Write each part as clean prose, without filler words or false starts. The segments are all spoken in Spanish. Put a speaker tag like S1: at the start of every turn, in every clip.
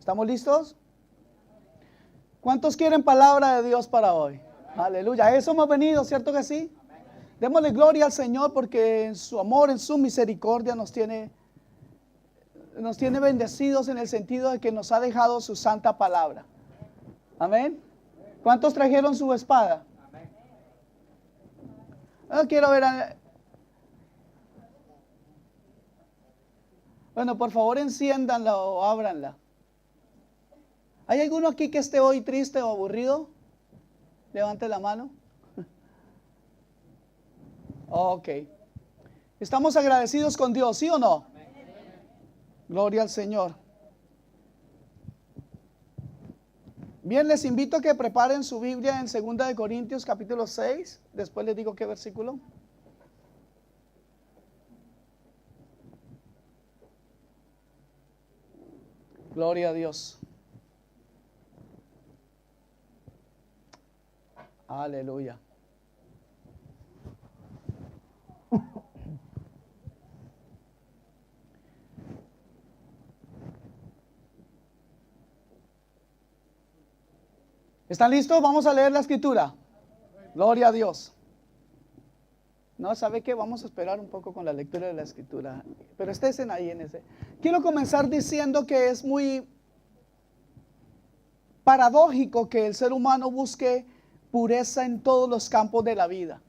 S1: ¿Estamos listos? ¿Cuántos quieren palabra de Dios para hoy? Aleluya. A eso hemos venido, ¿cierto que sí? Démosle gloria al Señor porque en su amor, en su misericordia nos tiene bendecidos en el sentido de que nos ha dejado su santa palabra. Amén. ¿Cuántos trajeron su espada? No quiero ver Bueno, por favor enciéndanla o ábranla. ¿Hay alguno aquí que esté hoy triste o aburrido? Levante la mano. Ok. ¿Estamos agradecidos con Dios, sí o no? Gloria al Señor. Bien, les invito a que preparen su Biblia en 2 de Corintios capítulo 6. Después les digo qué versículo. Gloria a Dios. Aleluya. ¿Están listos? Vamos a leer la escritura. Gloria a Dios. No, ¿sabe qué? Vamos a esperar un poco con la lectura de la escritura. Pero estén ahí en ese. Quiero comenzar diciendo que es muy paradójico que el ser humano busque pureza en todos los campos de la vida.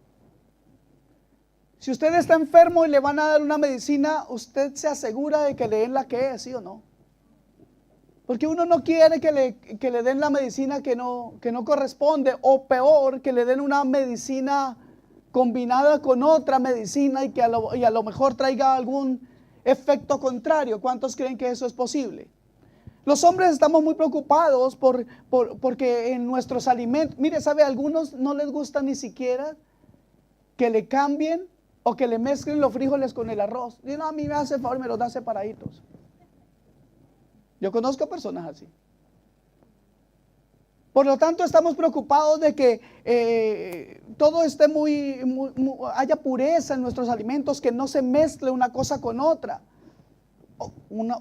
S1: Si usted está enfermo y le van a dar una medicina, usted se asegura de que le den la que es, ¿sí o no? Porque uno no quiere que le den la medicina que no corresponde, o peor, que le den una medicina combinada con otra medicina y que a lo mejor traiga algún efecto contrario. ¿Cuántos creen que eso es posible? Los hombres estamos muy preocupados porque en nuestros alimentos, mire, ¿sabe? A algunos no les gusta ni siquiera que le cambien o que le mezclen los frijoles con el arroz. Y no, a mí me hace favor, me los da separaditos. Yo conozco personas así. Por lo tanto, estamos preocupados de que todo esté haya pureza en nuestros alimentos, que no se mezcle una cosa con otra.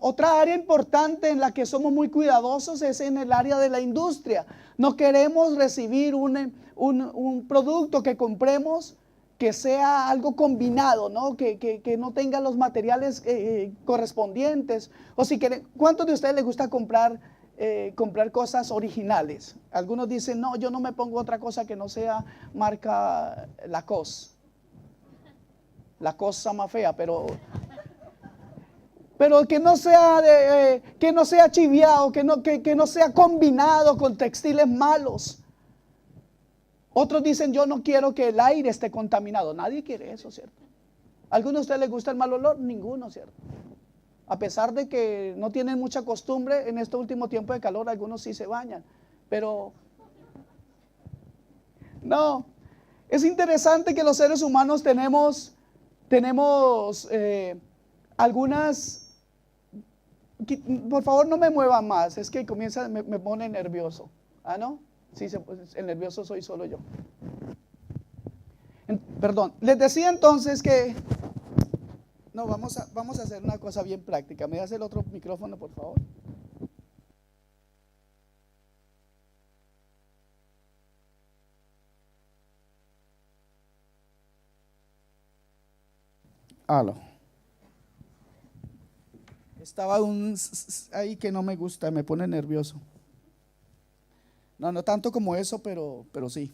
S1: Otra área importante en la que somos muy cuidadosos es en el área de la industria. No queremos recibir un producto que compremos que sea algo combinado, ¿no? Que no tenga los materiales correspondientes. O si quieren, ¿cuántos de ustedes les gusta comprar cosas originales? Algunos dicen, no, yo no me pongo otra cosa que no sea marca Lacoste. La cosa más fea, pero que no sea chiviado, que no sea combinado con textiles malos. Otros dicen, yo no quiero que el aire esté contaminado. Nadie quiere eso, ¿cierto? ¿A algunos de ustedes les gusta el mal olor? Ninguno, ¿cierto? A pesar de que no tienen mucha costumbre, en este último tiempo de calor, algunos sí se bañan. Pero no, es interesante que los seres humanos tenemos algunas. Por favor, no me muevan más, es que me pone nervioso. ¿Ah, no? Sí, el nervioso soy solo yo. Perdón, les decía entonces que no, vamos a hacer una cosa bien práctica. ¿Me das el otro micrófono, por favor? Aló. Estaba ahí que no me gusta, me pone nervioso. No tanto como eso, pero sí.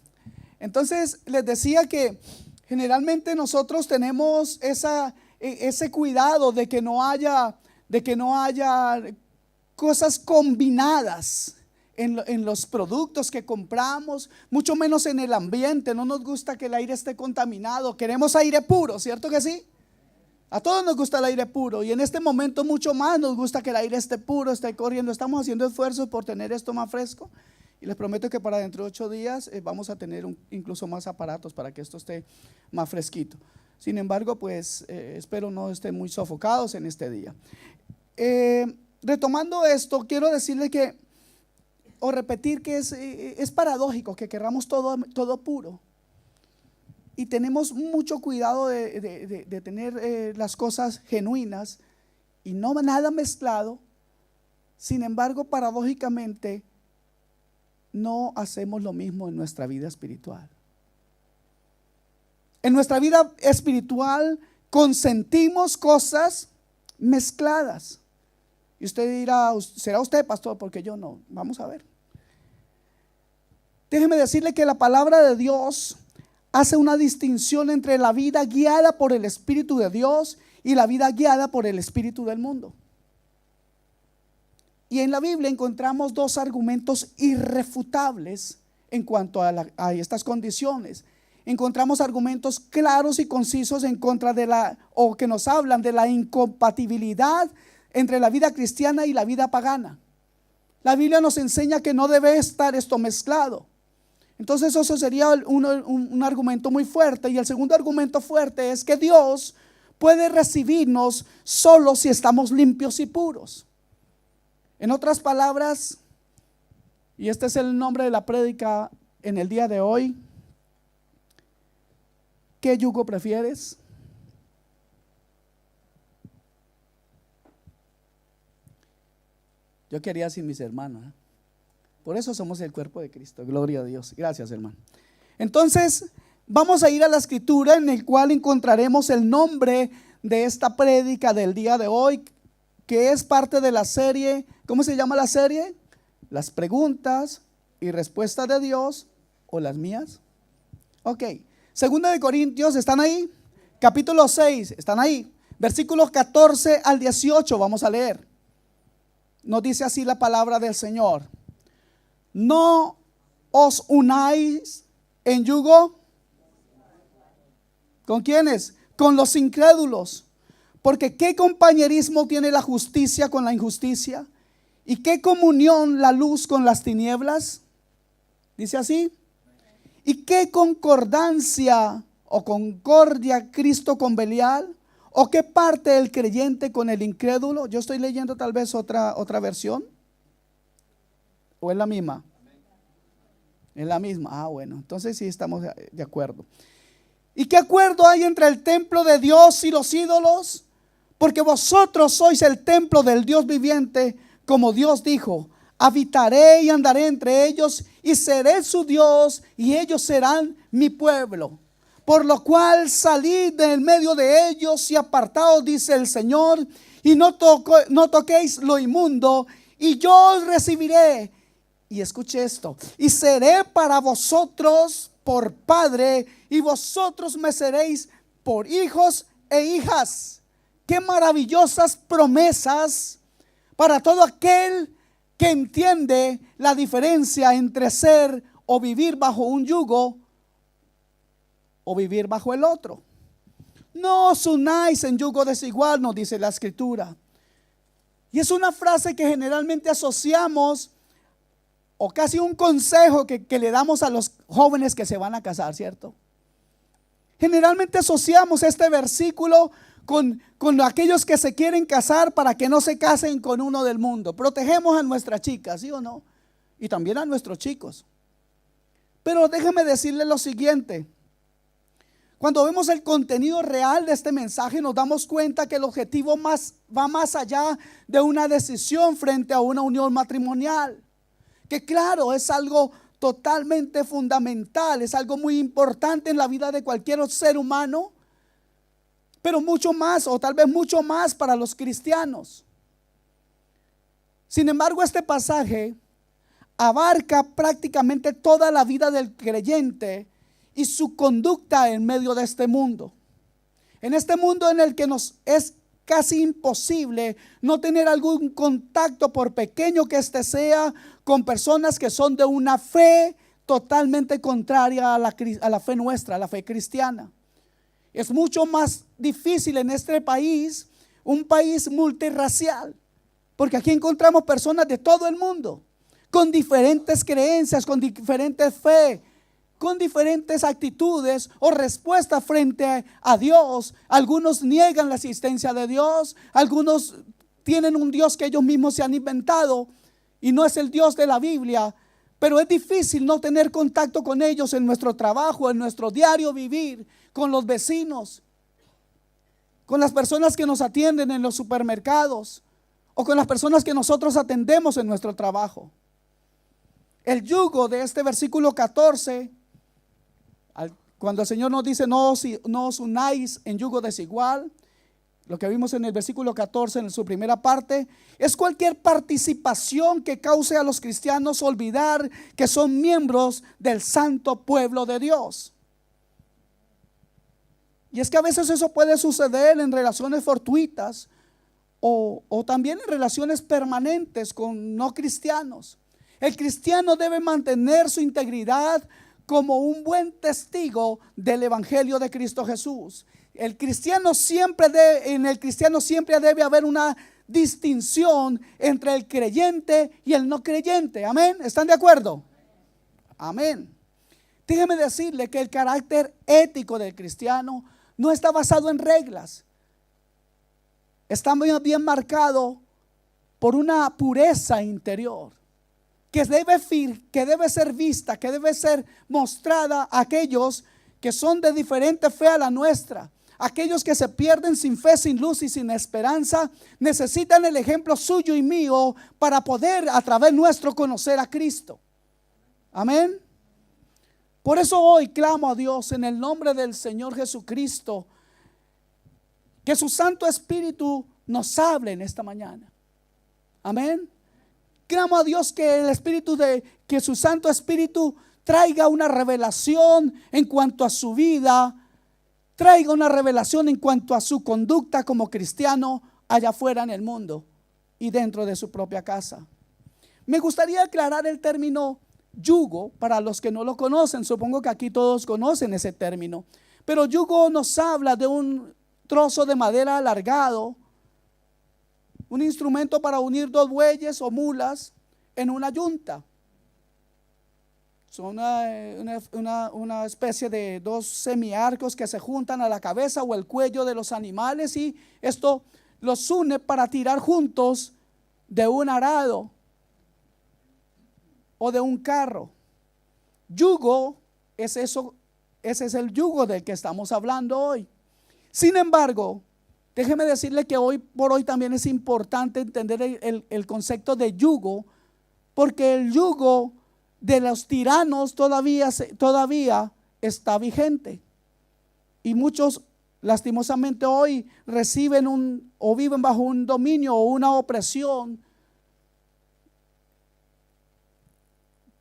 S1: Entonces les decía que generalmente nosotros tenemos ese cuidado de que no haya cosas combinadas en los productos que compramos, mucho menos en el ambiente. No nos gusta que el aire esté contaminado, queremos aire puro, ¿cierto que sí? A todos nos gusta el aire puro y en este momento mucho más nos gusta que el aire esté puro, esté corriendo. Estamos haciendo esfuerzos por tener esto más fresco y les prometo que para dentro de 8 días vamos a tener incluso más aparatos para que esto esté más fresquito. Sin embargo, pues espero no estén muy sofocados en este día. Retomando esto, quiero decirle o repetir que es paradójico que queramos todo puro. Y tenemos mucho cuidado de tener las cosas genuinas y no nada mezclado Sin embargo, paradójicamente, no hacemos lo mismo en nuestra vida espiritual. En nuestra vida espiritual consentimos cosas mezcladas. Y usted dirá, ¿será usted, pastor? Porque yo no. Vamos a ver. Déjeme decirle que la palabra de Dios hace una distinción entre la vida guiada por el Espíritu de Dios y la vida guiada por el espíritu del mundo. Y en la Biblia encontramos dos argumentos irrefutables en cuanto a estas condiciones. Encontramos argumentos claros y concisos en contra o que nos hablan de la incompatibilidad entre la vida cristiana y la vida pagana. La Biblia nos enseña que no debe estar esto mezclado. Entonces eso sería un argumento muy fuerte. Y el segundo argumento fuerte es que Dios puede recibirnos solo si estamos limpios y puros. En otras palabras, y este es el nombre de la prédica en el día de hoy, ¿qué yugo prefieres? Yo quería sin mis hermanos, ¿eh? Por eso somos el cuerpo de Cristo, gloria a Dios. Gracias, hermano. Entonces, vamos a ir a la escritura en el cual encontraremos el nombre de esta prédica del día de hoy, que es parte de la serie. ¿Cómo se llama la serie? Las preguntas y respuestas de Dios, o las mías. Ok, Segunda de Corintios, ¿están ahí? Capítulo 6, ¿están ahí? Versículos 14 al 18, vamos a leer. Nos dice así la palabra del Señor: no os unáis en yugo. ¿Con quiénes? Con los incrédulos. Porque ¿qué compañerismo tiene la justicia con la injusticia? ¿Y qué comunión la luz con las tinieblas? Dice así. ¿Y qué concordancia o concordia Cristo con Belial? ¿O qué parte el creyente con el incrédulo? Yo estoy leyendo tal vez otra versión. ¿O es la misma? Es la misma. Ah, bueno, entonces sí estamos de acuerdo. ¿Y qué acuerdo hay entre el templo de Dios y los ídolos? Porque vosotros sois el templo del Dios viviente, como Dios dijo: habitaré y andaré entre ellos y seré su Dios y ellos serán mi pueblo. Por lo cual salid del medio de ellos y apartaos, dice el Señor, y no toquéis lo inmundo, y yo os recibiré. Y escuche esto: y seré para vosotros por padre, y vosotros me seréis por hijos e hijas. Qué maravillosas promesas para todo aquel que entiende la diferencia entre ser o vivir bajo un yugo o vivir bajo el otro. No os unáis en yugo desigual, nos dice la escritura. Y es una frase que generalmente asociamos, o casi un consejo que le damos a los jóvenes que se van a casar, ¿cierto? Generalmente asociamos este versículo con aquellos que se quieren casar para que no se casen con uno del mundo. Protegemos a nuestras chicas, ¿sí o no? Y también a nuestros chicos. Pero déjeme decirle lo siguiente: cuando vemos el contenido real de este mensaje, nos damos cuenta que el objetivo va más allá de una decisión frente a una unión matrimonial. Que claro, es algo totalmente fundamental, es algo muy importante en la vida de cualquier ser humano, pero mucho más, o tal vez mucho más para los cristianos. Sin embargo, este pasaje abarca prácticamente toda la vida del creyente y su conducta en medio de este mundo. En este mundo en el que nos es casi imposible no tener algún contacto, por pequeño que éste sea, con personas que son de una fe totalmente contraria a la fe nuestra, a la fe cristiana. Es mucho más difícil en este país, un país multirracial, porque aquí encontramos personas de todo el mundo, con diferentes creencias, con diferentes fe, con diferentes actitudes o respuestas frente a Dios. Algunos niegan la existencia de Dios, algunos tienen un Dios que ellos mismos se han inventado y no es el Dios de la Biblia. Pero es difícil no tener contacto con ellos en nuestro trabajo, en nuestro diario vivir, con los vecinos, con las personas que nos atienden en los supermercados o con las personas que nosotros atendemos en nuestro trabajo. El yugo de este versículo 14, cuando el Señor nos dice no os unáis en yugo desigual, lo que vimos en el versículo 14 en su primera parte, es cualquier participación que cause a los cristianos olvidar que son miembros del santo pueblo de Dios. Y es que a veces eso puede suceder en relaciones fortuitas o también en relaciones permanentes con no cristianos. El cristiano debe mantener su integridad como un buen testigo del evangelio de Cristo Jesús. En el cristiano siempre debe haber una distinción entre el creyente y el no creyente. Amén. ¿Están de acuerdo? Amén. Déjeme decirle que el carácter ético del cristiano no está basado en reglas. Está muy bien marcado por una pureza interior que debe ser vista, que debe ser mostrada a aquellos que son de diferente fe a la nuestra. Aquellos que se pierden sin fe, sin luz y sin esperanza, necesitan el ejemplo suyo y mío para poder a través nuestro conocer a Cristo. Amén. Por eso hoy clamo a Dios en el nombre del Señor Jesucristo, que su Santo Espíritu nos hable en esta mañana. Amén. Clamo a Dios que su Santo Espíritu traiga una revelación en cuanto a su vida, traiga una revelación en cuanto a su conducta como cristiano allá afuera en el mundo y dentro de su propia casa. Me gustaría aclarar el término yugo para los que no lo conocen. Supongo que aquí todos conocen ese término, pero yugo nos habla de un trozo de madera alargado, un instrumento para unir dos bueyes o mulas en una yunta. Son una especie de dos semiarcos que se juntan a la cabeza o el cuello de los animales, y esto los une para tirar juntos de un arado o de un carro. Yugo es eso, ese es el yugo del que estamos hablando hoy. Sin embargo, déjeme decirle que hoy por hoy también es importante entender el concepto de yugo, porque el yugo de los tiranos todavía está vigente. Y muchos lastimosamente hoy reciben o viven bajo un dominio o una opresión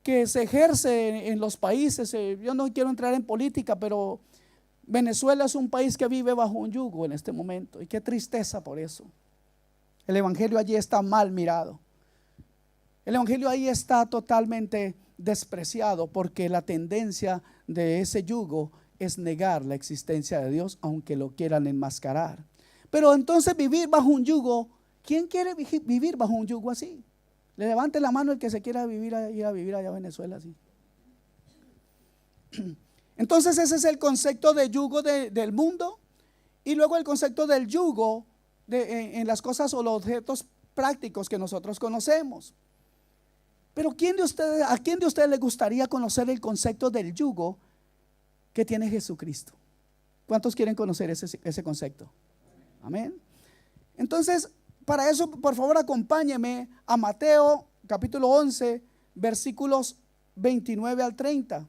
S1: que se ejerce en los países. Yo no quiero entrar en política, pero Venezuela es un país que vive bajo un yugo en este momento, y qué tristeza por eso. El evangelio allí está mal mirado. El evangelio ahí está totalmente despreciado, porque la tendencia de ese yugo es negar la existencia de Dios, aunque lo quieran enmascarar. Pero entonces vivir bajo un yugo, ¿quién quiere vivir bajo un yugo así? Le levante la mano el que se quiera ir a vivir allá a Venezuela así. Entonces ese es el concepto de yugo del mundo, y luego el concepto del yugo en las cosas o los objetos prácticos que nosotros conocemos. Pero ¿a quién de ustedes le gustaría conocer el concepto del yugo que tiene Jesucristo? ¿Cuántos quieren conocer ese concepto? Amén. Entonces, para eso, por favor, acompáñeme a Mateo capítulo 11, versículos 29 al 30.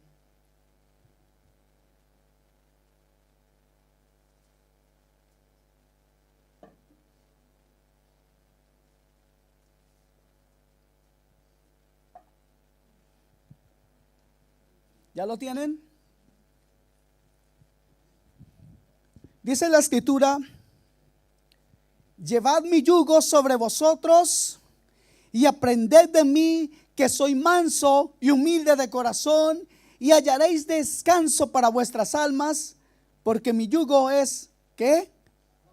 S1: ¿Ya lo tienen? Dice la escritura: llevad mi yugo sobre vosotros y aprended de mí, que soy manso y humilde de corazón, y hallaréis descanso para vuestras almas, porque mi yugo es, ¿qué?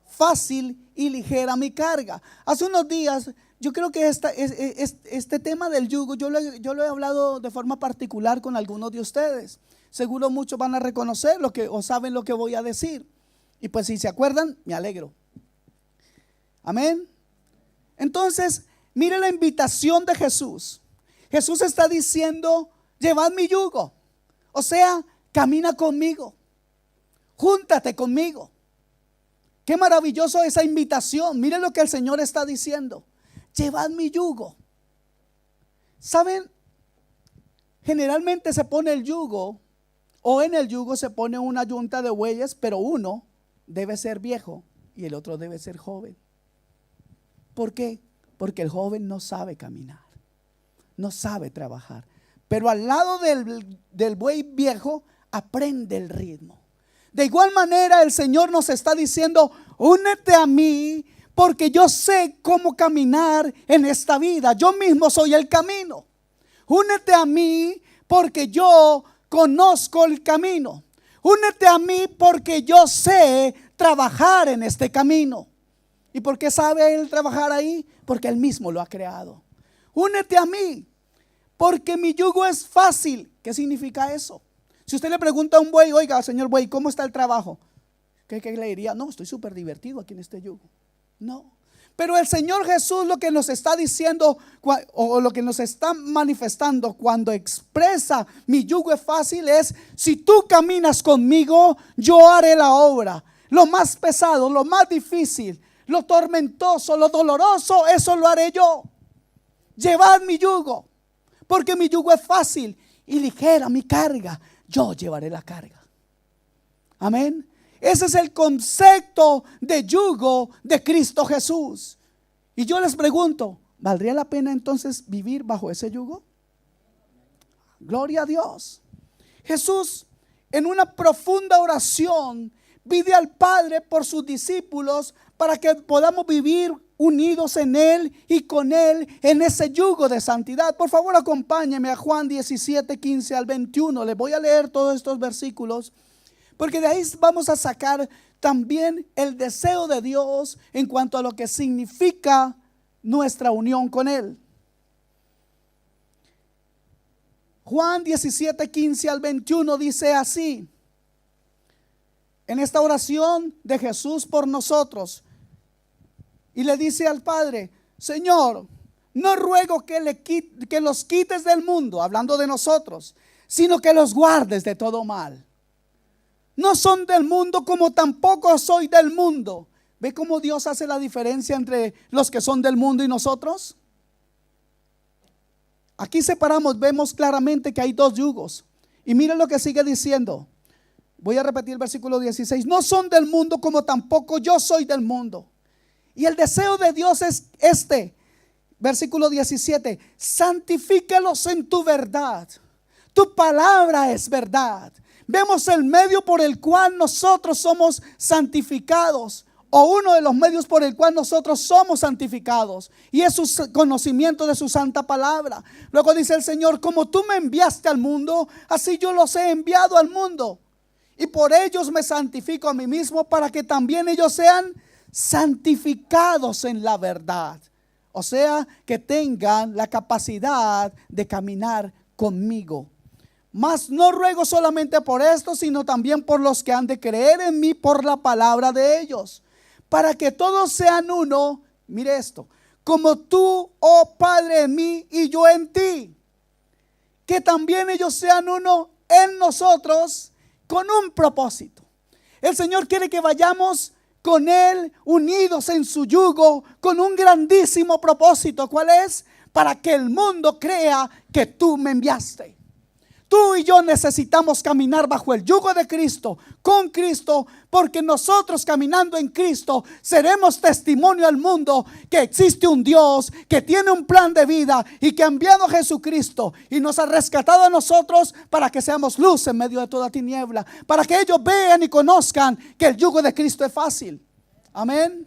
S1: Fácil y ligera mi carga. Hace unos días, yo creo que este tema del yugo, yo lo he hablado de forma particular con algunos de ustedes. Seguro muchos van a reconocer o saben lo que voy a decir. Y pues si se acuerdan, me alegro. Amén. Entonces, mire la invitación de Jesús. Jesús está diciendo: llevad mi yugo. O sea, camina conmigo, júntate conmigo. Qué maravilloso esa invitación. Mire lo que el Señor está diciendo: llevad mi yugo. ¿Saben? Generalmente se pone el yugo, o en el yugo se pone una yunta de bueyes, pero uno debe ser viejo y el otro debe ser joven. ¿Por qué? Porque el joven no sabe caminar, no sabe trabajar, pero al lado del buey viejo aprende el ritmo. De igual manera el Señor nos está diciendo: únete a mí, porque yo sé cómo caminar en esta vida. Yo mismo soy el camino. Únete a mí porque yo conozco el camino. Únete a mí porque yo sé trabajar en este camino. ¿Y por qué sabe Él trabajar ahí? Porque Él mismo lo ha creado. Únete a mí porque mi yugo es fácil. ¿Qué significa eso? Si usted le pregunta a un buey: oiga, señor buey, ¿cómo está el trabajo? ¿Qué le diría? No, estoy súper divertido aquí en este yugo. No. Pero el Señor Jesús lo que nos está diciendo, o lo que nos está manifestando cuando expresa mi yugo es fácil, es: si tú caminas conmigo, yo haré la obra. Lo más pesado, lo más difícil, lo tormentoso, lo doloroso, eso lo haré yo. Llevad mi yugo, porque mi yugo es fácil y ligera mi carga. Yo llevaré la carga. Amén. Ese es el concepto de yugo de Cristo Jesús. Y yo les pregunto: ¿valdría la pena entonces vivir bajo ese yugo? Gloria a Dios. Jesús, en una profunda oración, pide al Padre por sus discípulos para que podamos vivir unidos en Él y con Él en ese yugo de santidad. Por favor, acompáñenme a Juan 17, 15 al 21. Les voy a leer todos estos versículos, porque de ahí vamos a sacar también el deseo de Dios en cuanto a lo que significa nuestra unión con Él. Juan 17, 15 al 21 dice así, en esta oración de Jesús por nosotros, y le dice al Padre: Señor, no ruego que los quites del mundo, hablando de nosotros, sino que los guardes de todo mal. No son del mundo, como tampoco soy del mundo. ¿Ve cómo Dios hace la diferencia entre los que son del mundo y nosotros? Aquí separamos, vemos claramente que hay dos yugos. Y miren lo que sigue diciendo. Voy a repetir el versículo 16. No son del mundo, como tampoco yo soy del mundo. Y el deseo de Dios es este. Versículo 17. Santifícalos en tu verdad. Tu palabra es verdad. Vemos el medio por el cual nosotros somos santificados, o uno de los medios por el cual nosotros somos santificados, y es su conocimiento de su santa palabra. Luego dice el Señor: como tú me enviaste al mundo, así yo los he enviado al mundo, y por ellos me santifico a mí mismo, para que también ellos sean santificados en la verdad. O sea, que tengan la capacidad de caminar conmigo. Mas no ruego solamente por esto, sino también por los que han de creer en mí por la palabra de ellos, para que todos sean uno. Mire esto: como tú, oh Padre, en mí y yo en ti, que también ellos sean uno en nosotros, con un propósito. El Señor quiere que vayamos con Él unidos en su yugo, con un grandísimo propósito. ¿Cuál es? Para que el mundo crea que tú me enviaste. Tú y yo necesitamos caminar bajo el yugo de Cristo, con Cristo, porque nosotros, caminando en Cristo, seremos testimonio al mundo que existe un Dios que tiene un plan de vida y que ha enviado a Jesucristo y nos ha rescatado a nosotros para que seamos luz en medio de toda tiniebla, para que ellos vean y conozcan que el yugo de Cristo es fácil. Amén.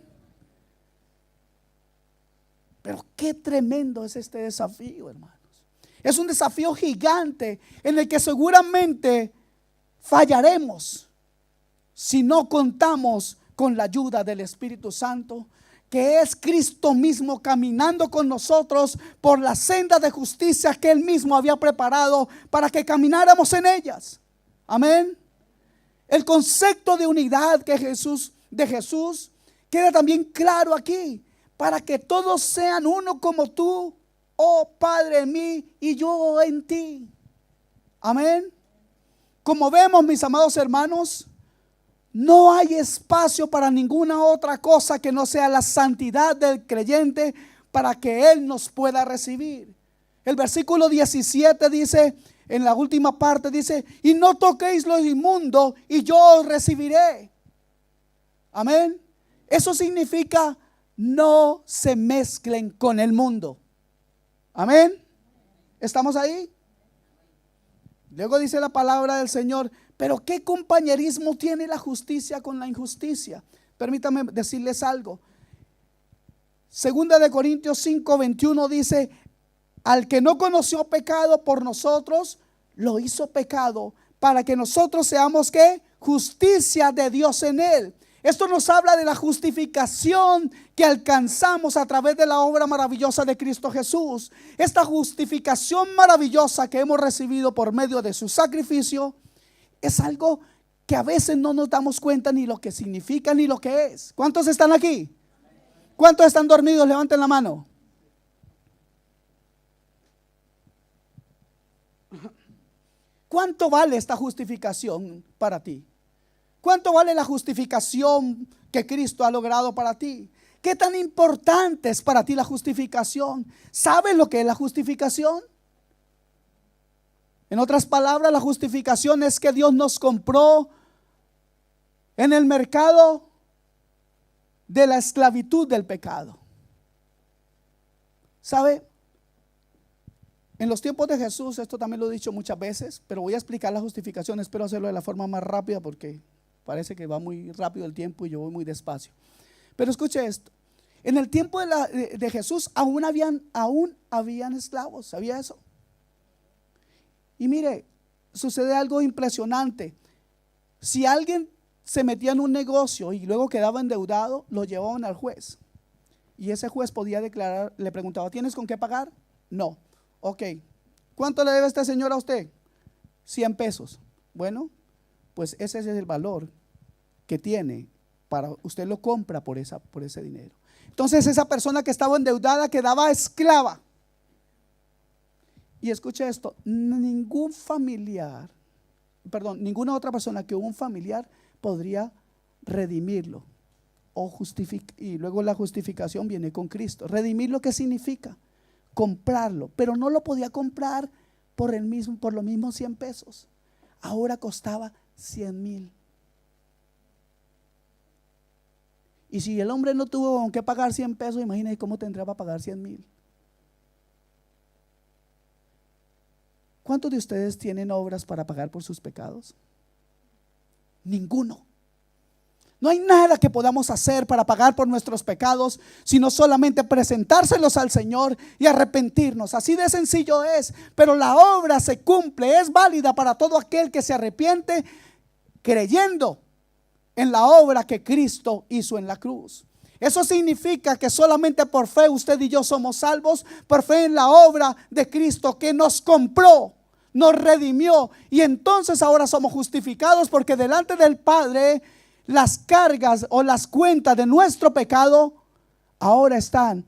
S1: Pero qué tremendo es este desafío, hermano. Es un desafío gigante en el que seguramente fallaremos si no contamos con la ayuda del Espíritu Santo, que es Cristo mismo caminando con nosotros por la senda de justicia que Él mismo había preparado para que camináramos en ellas. Amén. El concepto de unidad de Jesús queda también claro aquí: para que todos sean uno, como tú, oh Padre, en mí y yo en ti. Amén. Como vemos, mis amados hermanos, no hay espacio para ninguna otra cosa que no sea la santidad del creyente, para que Él nos pueda recibir. El versículo 17 dice, en la última parte dice, y no toquéis lo inmundo y yo os recibiré. Amén. Eso significa no se mezclen con el mundo. Amén. ¿Estamos ahí? Luego dice la palabra del Señor, pero ¿qué compañerismo tiene la justicia con la injusticia? Permítame decirles algo. Segunda de Corintios 5:21 dice, al que no conoció pecado por nosotros, lo hizo pecado para que nosotros seamos ¿qué? Justicia de Dios en él. Esto nos habla de la justificación que alcanzamos a través de la obra maravillosa de Cristo Jesús. Esta justificación maravillosa que hemos recibido por medio de su sacrificio es algo que a veces no nos damos cuenta ni lo que significa ni lo que es. ¿Cuántos están aquí? ¿Cuántos están dormidos? Levanten la mano. ¿Cuánto vale esta justificación para ti? ¿Cuánto vale la justificación que Cristo ha logrado para ti? ¿Qué tan importante es para ti la justificación? ¿Sabes lo que es la justificación? En otras palabras, la justificación es que Dios nos compró en el mercado de la esclavitud del pecado. ¿Sabe? En los tiempos de Jesús, esto también lo he dicho muchas veces, pero voy a explicar la justificación. Espero hacerlo de la forma más rápida porque parece que va muy rápido el tiempo y yo voy muy despacio. Pero escuche esto. En el tiempo de Jesús aún habían esclavos. ¿Sabía eso? Y mire, sucede algo impresionante. Si alguien se metía en un negocio y luego quedaba endeudado, lo llevaban al juez. Y ese juez podía declarar, le preguntaba, ¿tienes con qué pagar? No. Ok. ¿Cuánto le debe este señor a usted? 100 pesos. Bueno, pues ese es el valor que tiene. Usted lo compra por ese dinero. Entonces esa persona que estaba endeudada quedaba esclava. Y escuche esto, ninguna otra persona que un familiar podría redimirlo y luego la justificación viene con Cristo. Redimirlo, ¿qué significa? Comprarlo, pero no lo podía comprar por los mismos 100 pesos. Ahora costaba 100,000. Y si el hombre no tuvo con qué pagar 100 pesos, imagínense cómo tendría para pagar 100,000. ¿Cuántos de ustedes tienen obras para pagar por sus pecados? Ninguno. No hay nada que podamos hacer para pagar por nuestros pecados, sino solamente presentárselos al Señor y arrepentirnos. Así de sencillo es, pero la obra se cumple, es válida para todo aquel que se arrepiente creyendo en la obra que Cristo hizo en la cruz. Eso significa que solamente por fe usted y yo somos salvos, por fe en la obra de Cristo que nos compró, nos redimió, y entonces ahora somos justificados porque delante del Padre las cargas o las cuentas de nuestro pecado ahora están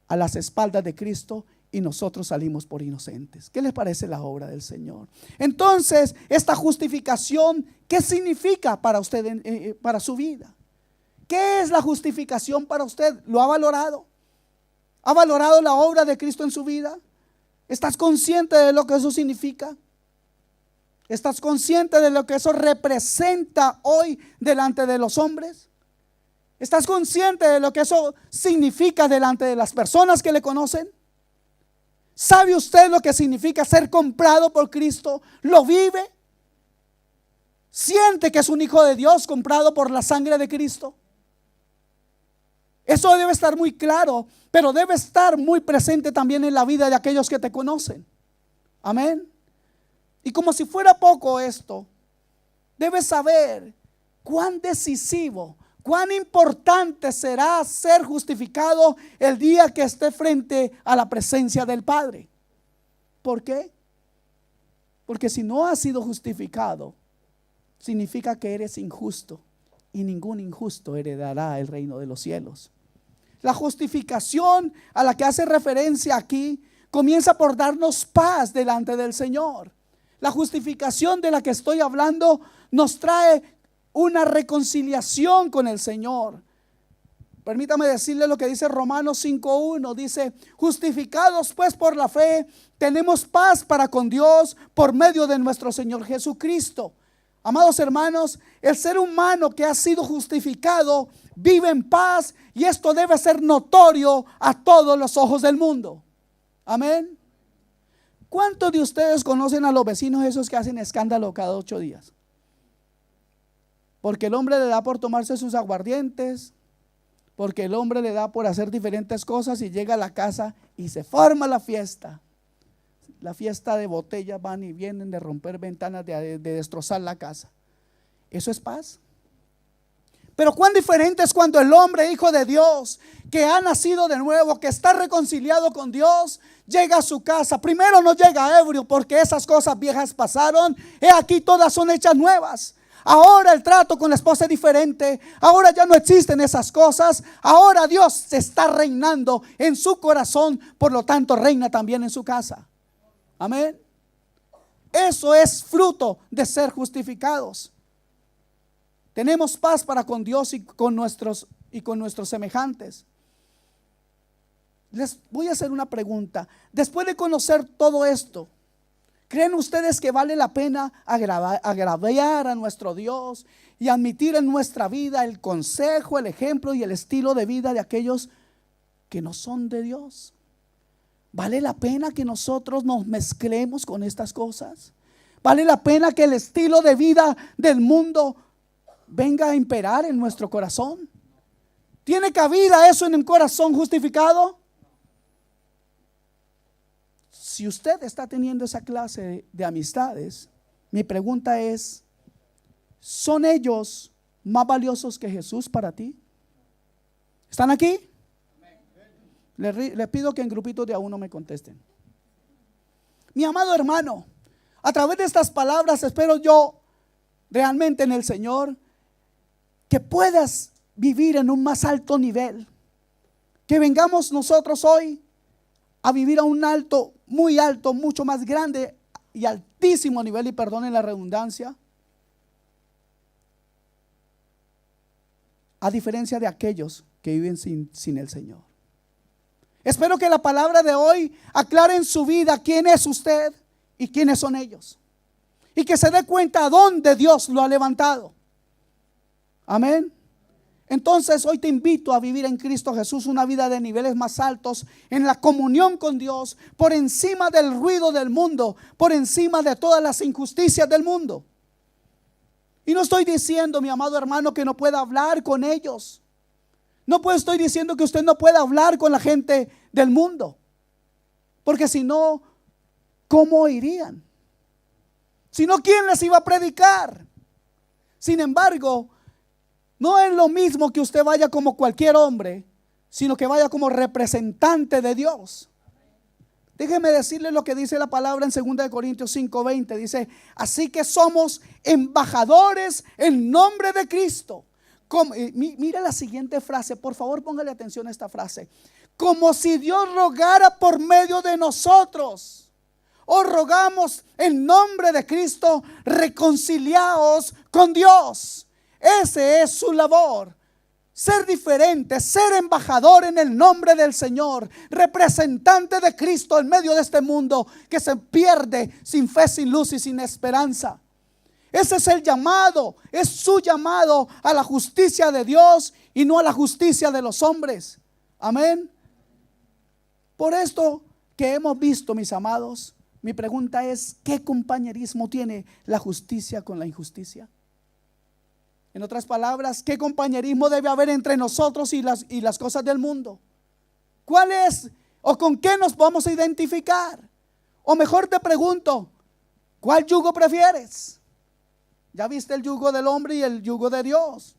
S1: a las espaldas de Cristo y nosotros salimos por inocentes. ¿Qué les parece la obra del Señor? Entonces, esta justificación, ¿qué significa para usted, para su vida? ¿Qué es la justificación para usted? ¿Lo ha valorado? ¿Ha valorado la obra de Cristo en su vida? ¿Estás consciente de lo que eso significa? ¿Estás consciente de lo que eso representa hoy delante de los hombres? ¿Estás consciente de lo que eso significa delante de las personas que le conocen? ¿Sabe usted lo que significa ser comprado por Cristo? ¿Lo vive? ¿Siente que es un hijo de Dios comprado por la sangre de Cristo? Eso debe estar muy claro, pero debe estar muy presente también en la vida de aquellos que te conocen. Amén. Y como si fuera poco esto, debes saber cuán decisivo, cuán importante será ser justificado el día que esté frente a la presencia del Padre. ¿Por qué? Porque si no has sido justificado, significa que eres injusto, y ningún injusto heredará el reino de los cielos. La justificación a la que hace referencia aquí comienza por darnos paz delante del Señor. La justificación de la que estoy hablando nos trae una reconciliación con el Señor. Permítame decirle lo que dice Romanos 5:1. Dice: justificados pues por la fe, tenemos paz para con Dios por medio de nuestro Señor Jesucristo. Amados hermanos, el ser humano que ha sido justificado vive en paz, y esto debe ser notorio a todos los ojos del mundo. Amén. ¿Cuántos de ustedes conocen a los vecinos esos que hacen escándalo cada 8 días? Porque el hombre le da por tomarse sus aguardientes, porque el hombre le da por hacer diferentes cosas, y llega a la casa y se forma la fiesta. La fiesta de botellas, van y vienen, de romper ventanas, de destrozar la casa. ¿Eso es paz? Pero cuán diferente es cuando el hombre, hijo de Dios, que ha nacido de nuevo, que está reconciliado con Dios, llega a su casa. Primero no llega ebrio, porque esas cosas viejas pasaron, he aquí todas son hechas nuevas. Ahora el trato con la esposa es diferente. Ahora ya no existen esas cosas. Ahora Dios está reinando en su corazón, por lo tanto reina también en su casa. Amén. Eso es fruto de ser justificados. Tenemos paz para con Dios y con nuestros semejantes. Les voy a hacer una pregunta. Después de conocer todo esto, ¿creen ustedes que vale la pena agraviar a nuestro Dios y admitir en nuestra vida el consejo, el ejemplo y el estilo de vida de aquellos que no son de Dios? ¿Vale la pena que nosotros nos mezclemos con estas cosas? ¿Vale la pena que el estilo de vida del mundo venga a imperar en nuestro corazón? ¿Tiene cabida eso en un corazón justificado? Si usted está teniendo esa clase de amistades, mi pregunta es: ¿son ellos más valiosos que Jesús para ti? ¿Están aquí? Les pido que en grupitos de a uno me contesten. Mi amado hermano, a través de estas palabras espero yo realmente en el Señor que puedas vivir en un más alto nivel. Que vengamos nosotros hoy a vivir a un alto, muy alto, mucho más grande y altísimo nivel, y perdonen la redundancia, a diferencia de aquellos que viven sin el Señor. Espero que la palabra de hoy aclare en su vida quién es usted y quiénes son ellos, y que se dé cuenta a dónde Dios lo ha levantado. Amén. Entonces hoy te invito a vivir en Cristo Jesús una vida de niveles más altos, en la comunión con Dios, por encima del ruido del mundo, por encima de todas las injusticias del mundo. Y no estoy diciendo, mi amado hermano, que no pueda hablar con ellos. No estoy diciendo que usted no pueda hablar con la gente del mundo, porque si no, ¿cómo irían? Si no, ¿quién les iba a predicar? Sin embargo, no es lo mismo que usted vaya como cualquier hombre, sino que vaya como representante de Dios. Déjeme decirle lo que dice la palabra en 2 Corintios 5:20. Dice: así que somos embajadores en nombre de Cristo. Mira la siguiente frase, por favor póngale atención a esta frase. Como si Dios rogara por medio de nosotros. Os rogamos en nombre de Cristo, reconciliaos con Dios. Ese es su labor. Ser diferente, ser embajador en el nombre del Señor, representante de Cristo en medio de este mundo que se pierde sin fe, sin luz y sin esperanza. Ese es el llamado, es su llamado a la justicia de Dios y no a la justicia de los hombres. Amén. Por esto que hemos visto, mis amados, mi pregunta es: ¿qué compañerismo tiene la justicia con la injusticia? En otras palabras, ¿qué compañerismo debe haber entre nosotros y las cosas del mundo? ¿Cuál es o con qué nos vamos a identificar? O mejor te pregunto, ¿cuál yugo prefieres? Ya viste el yugo del hombre y el yugo de Dios.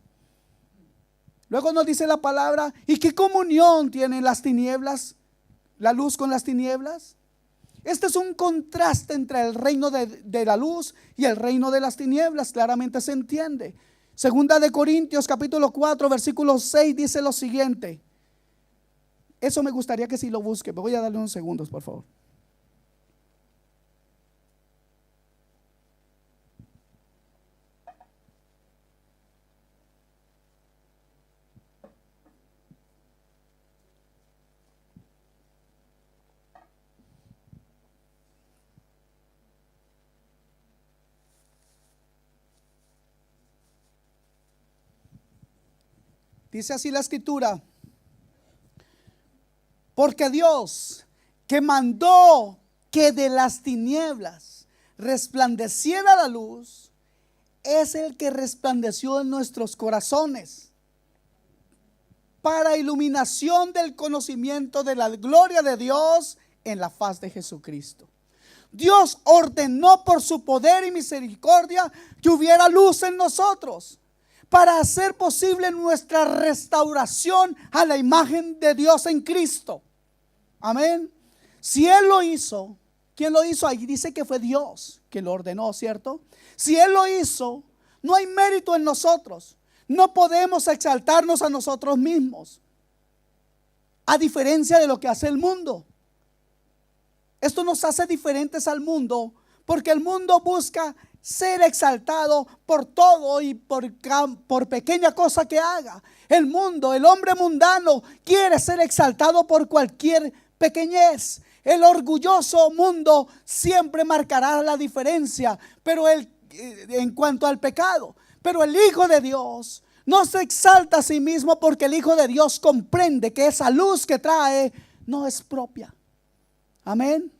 S1: Luego nos dice la palabra: ¿y qué comunión tienen las tinieblas, la luz con las tinieblas? Este es un contraste entre el reino de la luz y el reino de las tinieblas. Claramente se entiende. Segunda de Corintios capítulo 4 versículo 6 dice lo siguiente. Eso me gustaría que si lo busque. Voy a darle unos segundos, por favor. Dice así la escritura: porque Dios, que mandó que de las tinieblas resplandeciera la luz, es el que resplandeció en nuestros corazones para iluminación del conocimiento de la gloria de Dios en la faz de Jesucristo. Dios ordenó por su poder y misericordia que hubiera luz en nosotros para hacer posible nuestra restauración a la imagen de Dios en Cristo. Amén. Si Él lo hizo, ¿quién lo hizo? Ahí dice que fue Dios que lo ordenó, ¿cierto? Si Él lo hizo, no hay mérito en nosotros. No podemos exaltarnos a nosotros mismos, a diferencia de lo que hace el mundo. Esto nos hace diferentes al mundo, porque el mundo busca ser exaltado por todo y por pequeña cosa que haga. El mundo, el hombre mundano, quiere ser exaltado por cualquier pequeñez. El orgulloso mundo siempre marcará la diferencia, pero en cuanto al pecado. Pero el Hijo de Dios no se exalta a sí mismo, porque el Hijo de Dios comprende que esa luz que trae no es propia. Amén.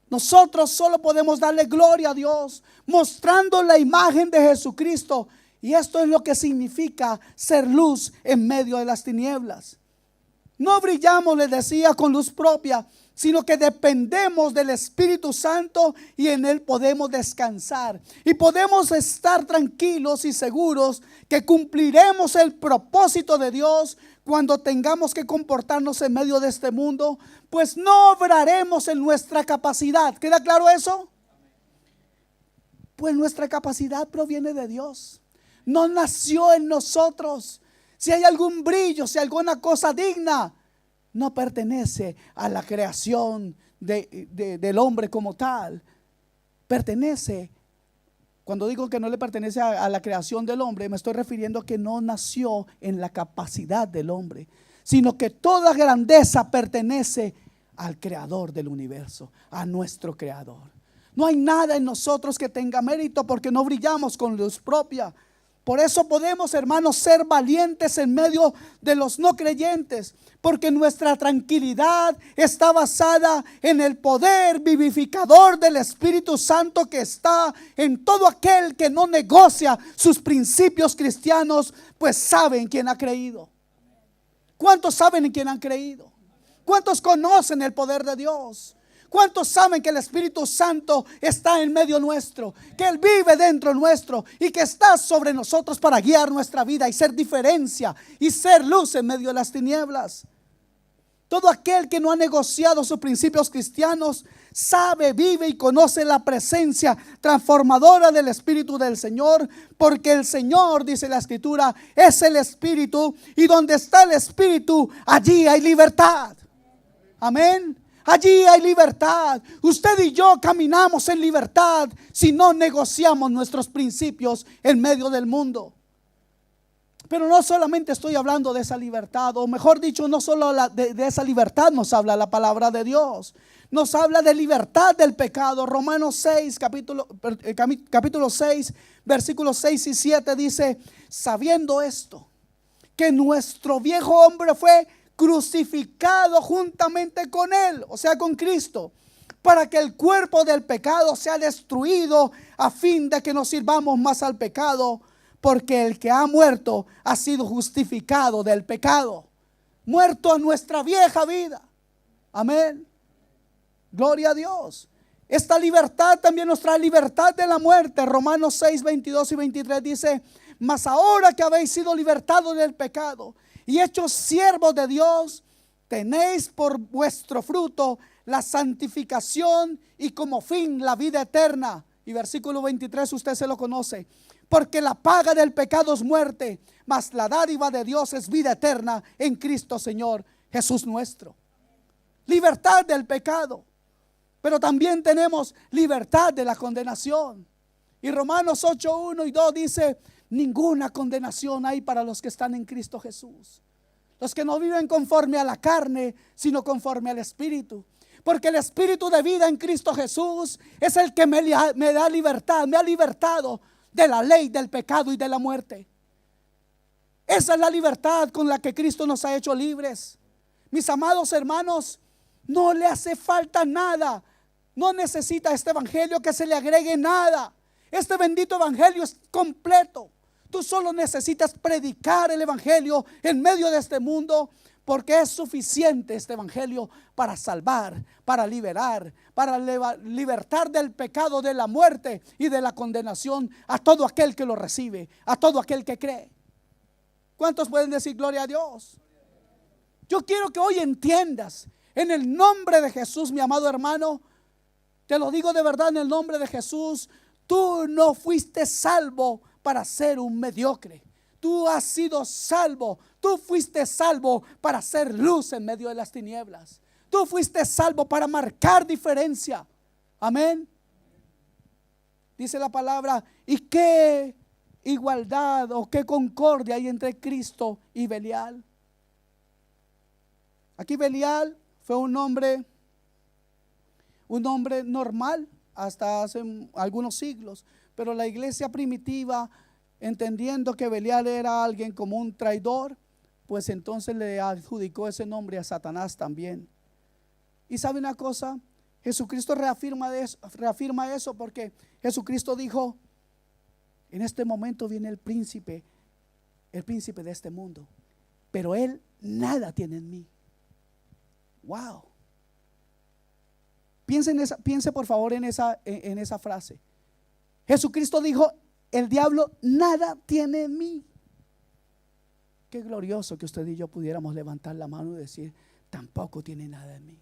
S1: Nosotros solo podemos darle gloria a Dios mostrando la imagen de Jesucristo. Y esto es lo que significa ser luz en medio de las tinieblas. No brillamos, les decía, con luz propia, sino que dependemos del Espíritu Santo y en Él podemos descansar. Y podemos estar tranquilos y seguros que cumpliremos el propósito de Dios cuando tengamos que comportarnos en medio de este mundo, pues no obraremos en nuestra capacidad. ¿Queda claro eso? Pues nuestra capacidad proviene de Dios. No nació en nosotros. Si hay algún brillo, si hay alguna cosa digna, no pertenece a la creación del hombre como tal. Pertenece, cuando digo que no le pertenece a la creación del hombre, me estoy refiriendo a que no nació en la capacidad del hombre, sino que toda grandeza pertenece al creador del universo, a nuestro creador. No hay nada en nosotros que tenga mérito, porque no brillamos con luz propia. Por eso podemos, hermanos, ser valientes en medio de los no creyentes, porque nuestra tranquilidad está basada en el poder vivificador del Espíritu Santo que está en todo aquel que no negocia sus principios cristianos, pues saben quién ha creído. ¿Cuántos saben en quién han creído? ¿Cuántos conocen el poder de Dios? ¿Cuántos saben que el Espíritu Santo está en medio nuestro? Que Él vive dentro nuestro y que está sobre nosotros para guiar nuestra vida y ser diferencia y ser luz en medio de las tinieblas. Todo aquel que no ha negociado sus principios cristianos sabe, vive y conoce la presencia transformadora del Espíritu del Señor, porque el Señor, dice la Escritura, es el Espíritu, y donde está el Espíritu, allí hay libertad. Amén. Allí hay libertad. Usted y yo caminamos en libertad si no negociamos nuestros principios en medio del mundo. Pero no solamente estoy hablando de esa libertad, o mejor dicho, no solo de esa libertad nos habla la palabra de Dios. Nos habla de libertad del pecado. Romanos 6, capítulo 6, versículos 6 y 7 dice: sabiendo esto, que nuestro viejo hombre fue crucificado juntamente con Él, o sea, con Cristo, para que el cuerpo del pecado sea destruido, a fin de que no sirvamos más al pecado, porque el que ha muerto ha sido justificado del pecado. Muerto a nuestra vieja vida. Amén. Gloria a Dios. Esta libertad también nos trae libertad de la muerte. Romanos 6, 22 y 23 dice: mas ahora que habéis sido libertados del pecado y hechos siervos de Dios, tenéis por vuestro fruto la santificación y como fin la vida eterna. Y versículo 23 usted se lo conoce: porque la paga del pecado es muerte, mas la dádiva de Dios es vida eterna en Cristo Señor Jesús nuestro. Libertad del pecado, pero también tenemos libertad de la condenación. Y Romanos 8, 1 y 2 dice: ninguna condenación hay para los que están en Cristo Jesús, los que no viven conforme a la carne, sino conforme al Espíritu. Porque el Espíritu de vida en Cristo Jesús es el que me da libertad, me ha libertado de la ley del pecado y de la muerte. Esa es la libertad con la que Cristo nos ha hecho libres. Mis amados hermanos, no le hace falta nada. No necesita este evangelio que se le agregue nada. Este bendito evangelio es completo. Tú solo necesitas predicar el evangelio en medio de este mundo, porque es suficiente este evangelio para salvar, para liberar, para libertar del pecado, de la muerte y de la condenación a todo aquel que lo recibe, a todo aquel que cree. ¿Cuántos pueden decir gloria a Dios? Yo quiero que hoy entiendas, en el nombre de Jesús, mi amado hermano, te lo digo de verdad, en el nombre de Jesús, tú no fuiste salvo para ser un mediocre. Tú has sido salvo. Tú fuiste salvo para hacer luz en medio de las tinieblas. Tú fuiste salvo para marcar diferencia. Amén. Dice la palabra, ¿y qué igualdad o qué concordia hay entre Cristo y Belial? Aquí Belial fue un hombre normal hasta hace algunos siglos, pero la iglesia primitiva, entendiendo que Belial era alguien como un traidor, pues entonces le adjudicó ese nombre a Satanás también. Y sabe una cosa, Jesucristo reafirma eso, porque Jesucristo dijo: en este momento viene el príncipe de este mundo, pero él nada tiene en mí. Wow. Piense por favor en esa frase. Jesucristo dijo: el diablo nada tiene en mí. Qué glorioso que usted y yo pudiéramos levantar la mano y decir: tampoco tiene nada en mí.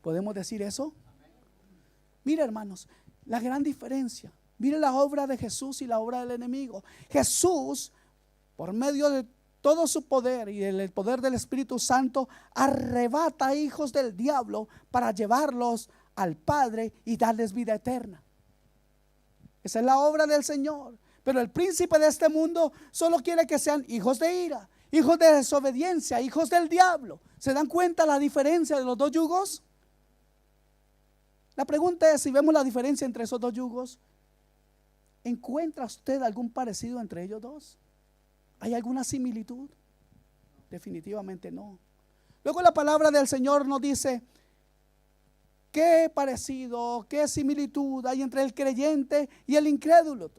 S1: ¿Podemos decir eso? Mira, hermanos, la gran diferencia. Mire la obra de Jesús y la obra del enemigo. Jesús, por medio de todo su poder y el poder del Espíritu Santo, arrebata hijos del diablo para llevarlos al Padre y darles vida eterna. Esa es la obra del Señor. Pero el príncipe de este mundo solo quiere que sean hijos de ira, hijos de desobediencia, hijos del diablo. ¿Se dan cuenta la diferencia de los dos yugos? La pregunta es, si vemos la diferencia entre esos dos yugos, ¿encuentra usted algún parecido entre ellos dos? ¿Hay alguna similitud? Definitivamente no. Luego la palabra del Señor nos dice: ¿qué parecido, qué similitud hay entre el creyente y el incrédulo?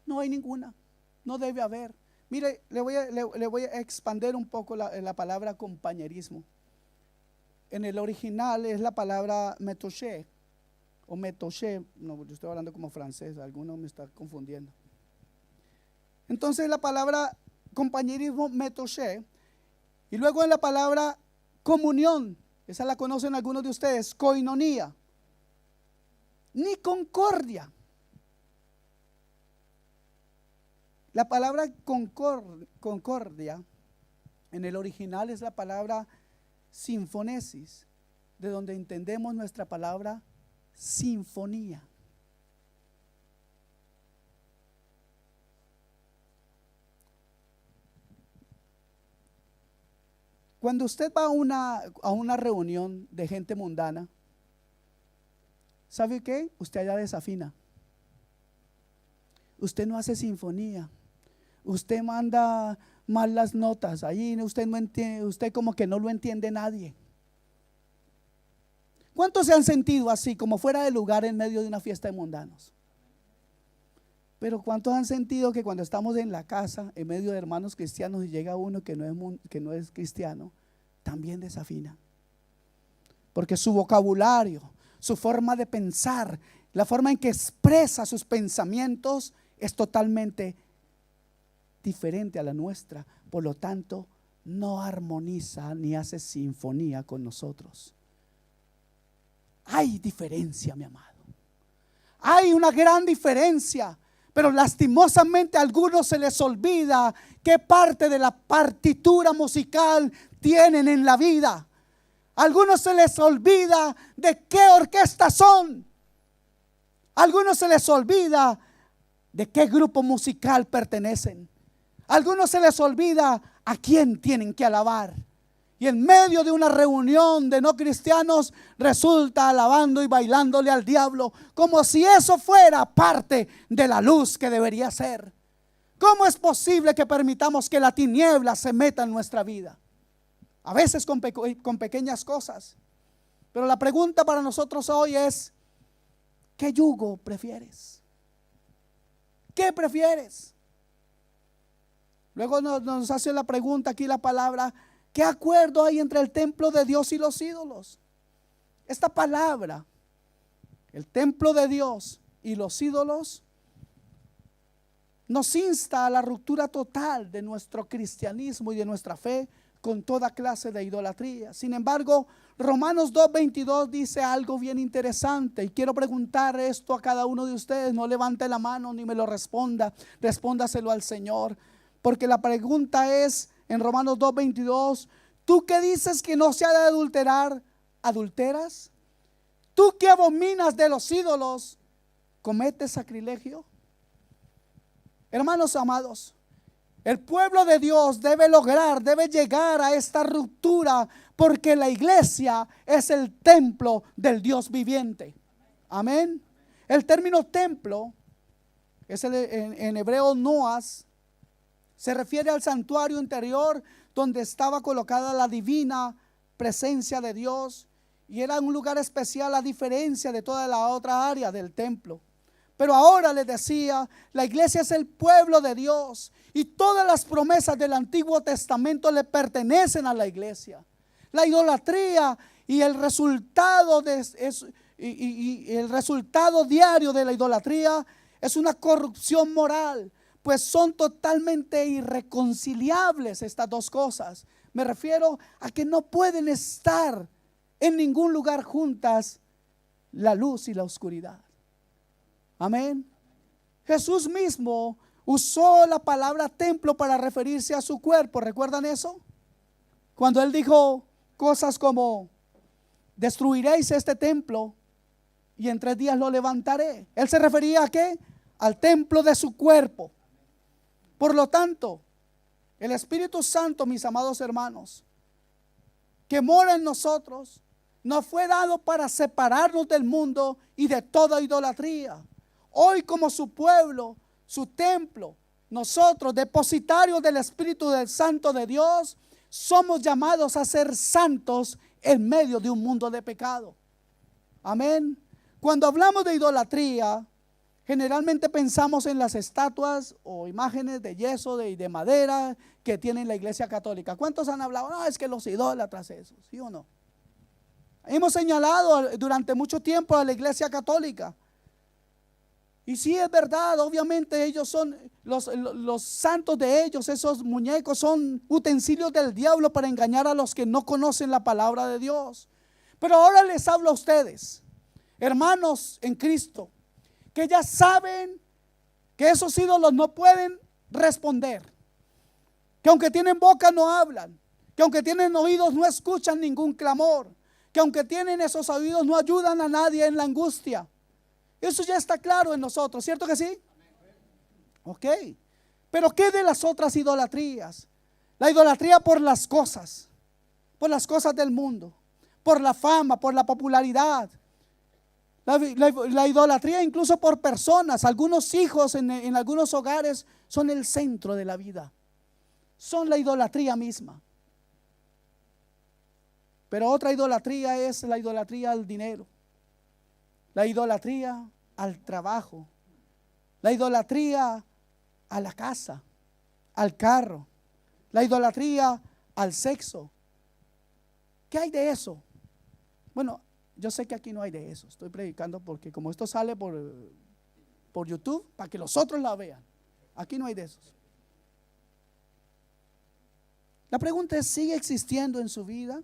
S1: No hay ninguna, no debe haber. Mire, le voy a expander un poco la palabra compañerismo. En el original es la palabra metoché o metoché. No, yo estoy hablando como francés, alguno me está confundiendo. Entonces la palabra compañerismo, metoché, y luego en la palabra comunión, esa la conocen algunos de ustedes, koinonía, ni concordia. La palabra concordia en el original es la palabra sinfonesis, de donde entendemos nuestra palabra sinfonía. Cuando usted va a una reunión de gente mundana, ¿sabe qué? Usted allá desafina. Usted no hace sinfonía. Usted manda mal las notas. Ahí usted no entiende, usted como que no lo entiende nadie. ¿Cuántos se han sentido así, como fuera de lugar en medio de una fiesta de mundanos? Pero ¿cuántos han sentido que cuando estamos en la casa, en medio de hermanos cristianos, y llega uno que no es cristiano, también desafina? Porque su vocabulario, su forma de pensar, la forma en que expresa sus pensamientos es totalmente diferente a la nuestra. Por lo tanto, no armoniza ni hace sinfonía con nosotros. Hay diferencia, mi amado. Hay una gran diferencia. Pero lastimosamente a algunos se les olvida qué parte de la partitura musical tienen en la vida. A algunos se les olvida de qué orquesta son. A algunos se les olvida de qué grupo musical pertenecen. A algunos se les olvida a quién tienen que alabar. Y en medio de una reunión de no cristianos resulta alabando y bailándole al diablo, como si eso fuera parte de la luz que debería ser. ¿Cómo es posible que permitamos que la tiniebla se meta en nuestra vida? A veces con pequeñas cosas. Pero la pregunta para nosotros hoy es: ¿qué yugo prefieres? ¿Qué prefieres? Luego nos hace la pregunta aquí la palabra: ¿qué acuerdo hay entre el templo de Dios y los ídolos? Esta palabra, el templo de Dios y los ídolos, nos insta a la ruptura total de nuestro cristianismo y de nuestra fe con toda clase de idolatría. Sin embargo, Romanos 2:22 dice algo bien interesante, y quiero preguntar esto a cada uno de ustedes. No levante la mano ni me lo responda, respóndaselo al Señor, porque la pregunta es en Romanos 2:22: ¿tú que dices que no se ha de adulterar, adulteras? ¿Tú que abominas de los ídolos, cometes sacrilegio? Hermanos amados, el pueblo de Dios debe llegar a esta ruptura, porque la iglesia es el templo del Dios viviente. Amén. El término templo es en hebreo noas, se refiere al santuario interior donde estaba colocada la divina presencia de Dios, y era un lugar especial a diferencia de toda la otra área del templo. Pero ahora les decía, la iglesia es el pueblo de Dios, y todas las promesas del Antiguo Testamento le pertenecen a la iglesia. La idolatría y el resultado el resultado diario de la idolatría es una corrupción moral, pues son totalmente irreconciliables estas dos cosas. Me refiero a que no pueden estar en ningún lugar juntas la luz y la oscuridad. Amén. Jesús mismo usó la palabra templo para referirse a su cuerpo. ¿Recuerdan eso? Cuando él dijo cosas como: destruiréis este templo y en 3 días lo levantaré. Él se refería ¿a qué? Al templo de su cuerpo. Por lo tanto, el Espíritu Santo, mis amados hermanos, que mora en nosotros, nos fue dado para separarnos del mundo y de toda idolatría. Hoy, como su pueblo, su templo, nosotros, depositarios del Espíritu del Santo de Dios, somos llamados a ser santos en medio de un mundo de pecado. Amén. Cuando hablamos de idolatría, generalmente pensamos en las estatuas o imágenes de yeso y de madera que tiene la iglesia católica. ¿Cuántos han hablado? No, es que los idólatras esos, ¿sí o no? Hemos señalado durante mucho tiempo a la iglesia católica. Y sí, es verdad, obviamente ellos son los santos de ellos, esos muñecos son utensilios del diablo para engañar a los que no conocen la palabra de Dios. Pero ahora les hablo a ustedes, hermanos en Cristo, que ya saben que esos ídolos no pueden responder, que aunque tienen boca no hablan, que aunque tienen oídos no escuchan ningún clamor, que aunque tienen esos oídos no ayudan a nadie en la angustia. Eso ya está claro en nosotros, ¿cierto que sí? Ok, pero ¿qué de las otras idolatrías? La idolatría por las cosas del mundo, por la fama, por la popularidad. La idolatría incluso por personas. Algunos hijos en algunos hogares son el centro de la vida, son la idolatría misma. Pero otra idolatría es la idolatría al dinero, la idolatría al trabajo, la idolatría a la casa, al carro, la idolatría al sexo. ¿Qué hay de eso? Bueno, yo sé que aquí no hay de eso. Estoy predicando porque como esto sale por YouTube, para que los otros la vean. Aquí no hay de esos. La pregunta es: ¿sigue existiendo en su vida?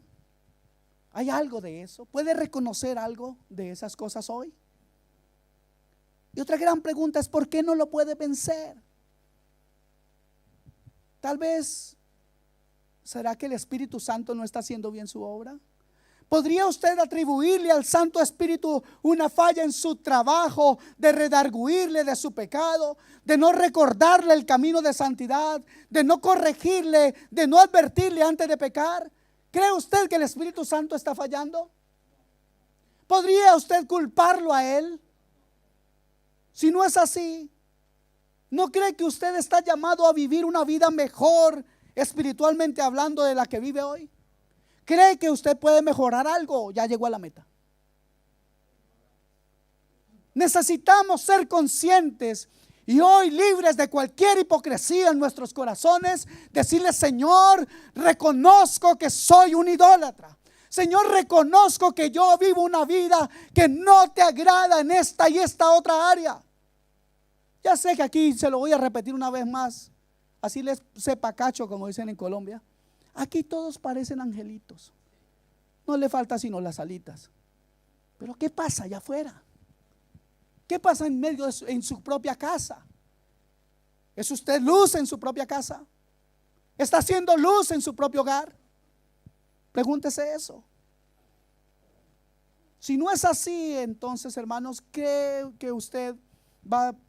S1: ¿Hay algo de eso? ¿Puede reconocer algo de esas cosas hoy? Y otra gran pregunta es: ¿por qué no lo puede vencer? Tal vez, ¿será que el Espíritu Santo no está haciendo bien su obra? ¿Podría usted atribuirle al Santo Espíritu una falla en su trabajo, de redarguirle de su pecado, de no recordarle el camino de santidad, de no corregirle, de no advertirle antes de pecar? ¿Cree usted que el Espíritu Santo está fallando? ¿Podría usted culparlo a Él? Si no es así, ¿no cree que usted está llamado a vivir una vida mejor espiritualmente hablando de la que vive hoy? ¿Cree que usted puede mejorar algo? Ya llegó a la meta. Necesitamos ser conscientes y hoy, libres de cualquier hipocresía en nuestros corazones, decirle: Señor, reconozco que soy un idólatra. Señor, reconozco que yo vivo una vida que no te agrada en esta y esta otra área. Ya sé que aquí se lo voy a repetir una vez más, así les sepa cacho, como dicen en Colombia. Aquí todos parecen angelitos, no le falta sino las alitas. Pero ¿qué pasa allá afuera? ¿Qué pasa en medio en su propia casa? ¿Es usted luz en su propia casa? ¿Está haciendo luz en su propio hogar? Pregúntese eso. Si no es así, entonces, hermanos, ¿cree que usted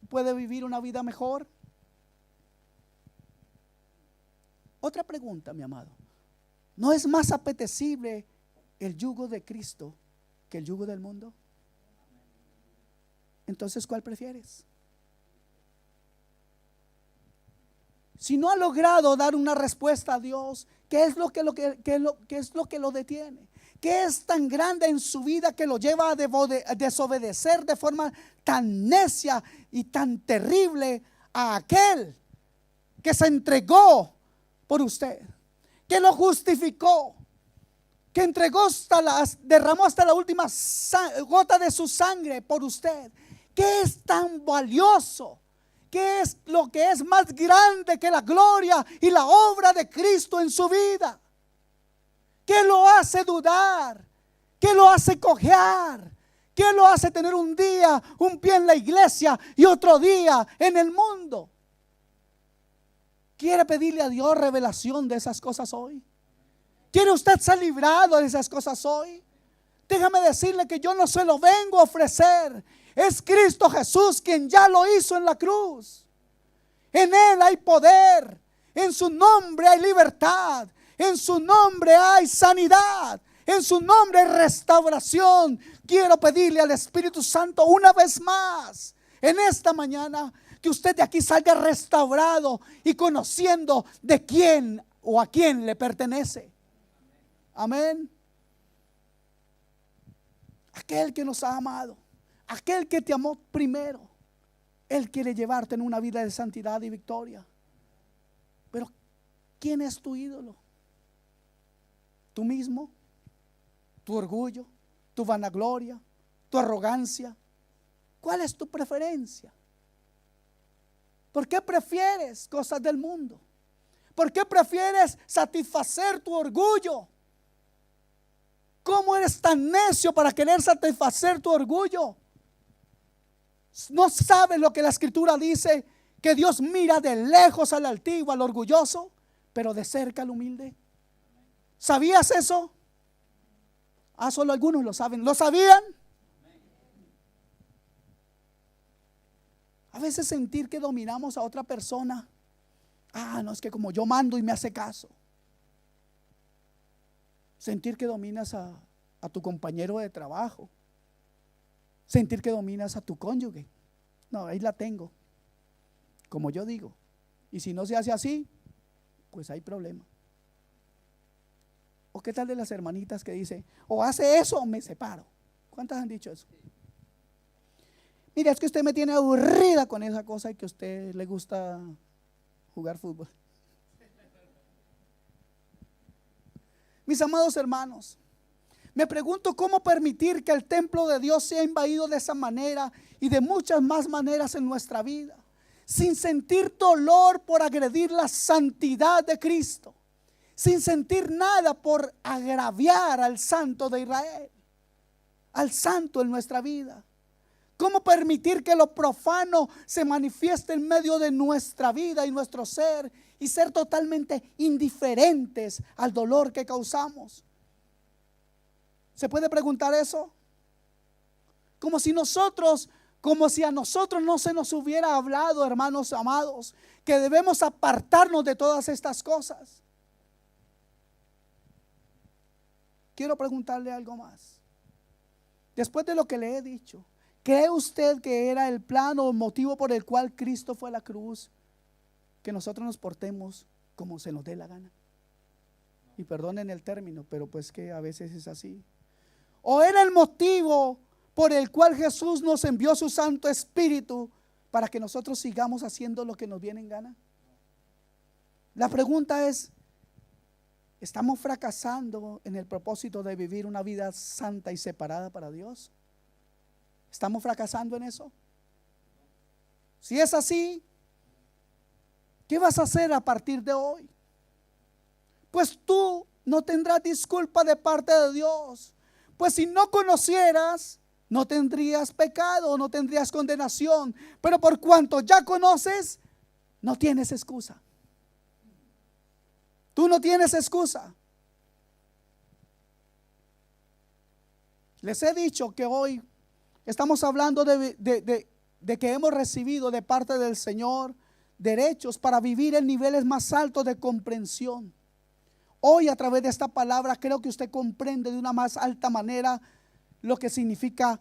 S1: puede vivir una vida mejor? Otra pregunta, mi amado. ¿No es más apetecible el yugo de Cristo que el yugo del mundo? Entonces, ¿cuál prefieres? Si no ha logrado dar una respuesta a Dios, ¿qué es lo que lo detiene? ¿Qué es tan grande en su vida que lo lleva a desobedecer de forma tan necia y tan terrible a aquel que se entregó por usted, que lo justificó, que derramó hasta la última gota de su sangre por usted? ¿Qué es tan valioso? ¿Qué es lo que es más grande que la gloria y la obra de Cristo en su vida? ¿Qué lo hace dudar? ¿Qué lo hace cojear? ¿Qué lo hace tener un día un pie en la iglesia y otro día en el mundo? ¿Quiere pedirle a Dios revelación de esas cosas hoy? ¿Quiere usted ser librado de esas cosas hoy? Déjame decirle que yo no se lo vengo a ofrecer. Es Cristo Jesús quien ya lo hizo en la cruz. En Él hay poder. En su nombre hay libertad. En su nombre hay sanidad. En su nombre hay restauración. Quiero pedirle al Espíritu Santo una vez más en esta mañana que usted de aquí salga restaurado y conociendo de quién o a quién le pertenece. Amén. Aquel que nos ha amado, aquel que te amó primero, Él quiere llevarte en una vida de santidad y victoria. Pero ¿quién es tu ídolo? ¿Tú mismo? ¿Tu orgullo? ¿Tu vanagloria? ¿Tu arrogancia? ¿Cuál es tu preferencia? ¿Por qué prefieres cosas del mundo? ¿Por qué prefieres satisfacer tu orgullo? ¿Cómo eres tan necio para querer satisfacer tu orgullo? ¿No sabes lo que la Escritura dice? Que Dios mira de lejos al altivo, al orgulloso, pero de cerca al humilde. ¿Sabías eso? Solo algunos lo saben. ¿Lo sabían? A veces sentir que dominamos a otra persona. No, es que como yo mando y me hace caso. Sentir que dominas a tu compañero de trabajo. Sentir que dominas a tu cónyuge. No, ahí la tengo, como yo digo. Y si no se hace así, pues hay problema. ¿O qué tal de las hermanitas que dicen: o hace eso o me separo? ¿Cuántas han dicho eso? Mira, es que usted me tiene aburrida con esa cosa y que a usted le gusta jugar fútbol. Mis amados hermanos, me pregunto cómo permitir que el templo de Dios sea invadido de esa manera y de muchas más maneras en nuestra vida, sin sentir dolor por agredir la santidad de Cristo, sin sentir nada por agraviar al Santo de Israel, al Santo en nuestra vida. ¿Cómo permitir que lo profano se manifieste en medio de nuestra vida y nuestro ser y ser totalmente indiferentes al dolor que causamos? ¿Se puede preguntar eso? Como si a nosotros no se nos hubiera hablado, hermanos amados, que debemos apartarnos de todas estas cosas. quiero preguntarle algo más. Después de lo que le he dicho, ¿cree usted que era el plan o el motivo por el cual Cristo fue a la cruz? Que nosotros nos portemos como se nos dé la gana. Y perdonen el término, pero pues que a veces es así. ¿O era el motivo por el cual Jesús nos envió su Santo Espíritu para que nosotros sigamos haciendo lo que nos viene en gana? La pregunta es, ¿estamos fracasando en el propósito de vivir una vida santa y separada para Dios? ¿Estamos fracasando en eso? Si es así, ¿qué vas a hacer a partir de hoy? Pues tú no tendrás disculpa de parte de Dios. Pues si no conocieras, no tendrías pecado, no tendrías condenación. Pero por cuanto ya conoces, no tienes excusa. Tú no tienes excusa. Les he dicho que hoy estamos hablando de que hemos recibido de parte del Señor derechos para vivir en niveles más altos de comprensión. Hoy a través de esta palabra creo que usted comprende de una más alta manera lo que significa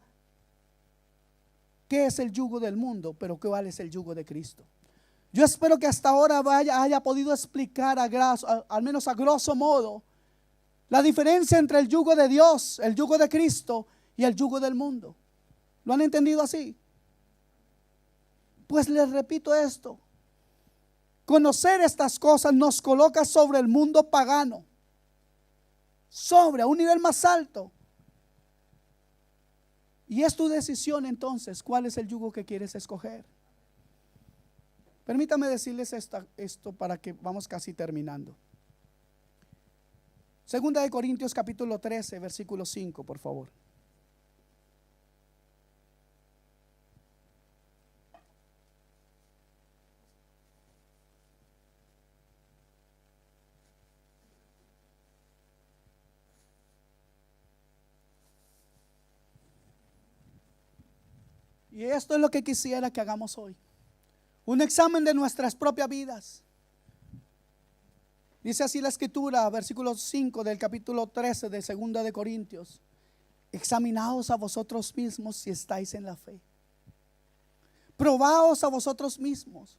S1: qué es el yugo del mundo, pero cuál es el yugo de Cristo. Yo espero que hasta ahora haya podido explicar al menos a grosso modo la diferencia entre el yugo de Dios, el yugo de Cristo y el yugo del mundo. ¿Lo han entendido así? Pues les repito esto. Conocer estas cosas nos coloca sobre el mundo pagano, sobre a un nivel más alto. Y es tu decisión entonces, ¿cuál es el yugo que quieres escoger? Permítame decirles esto para que vamos casi terminando. Segunda de Corintios capítulo 13, versículo 5, por favor. Y esto es lo que quisiera que hagamos hoy. Un examen de nuestras propias vidas. Dice así la escritura, versículo 5 del capítulo 13 de Segunda de Corintios. Examinaos a vosotros mismos si estáis en la fe. Probaos a vosotros mismos.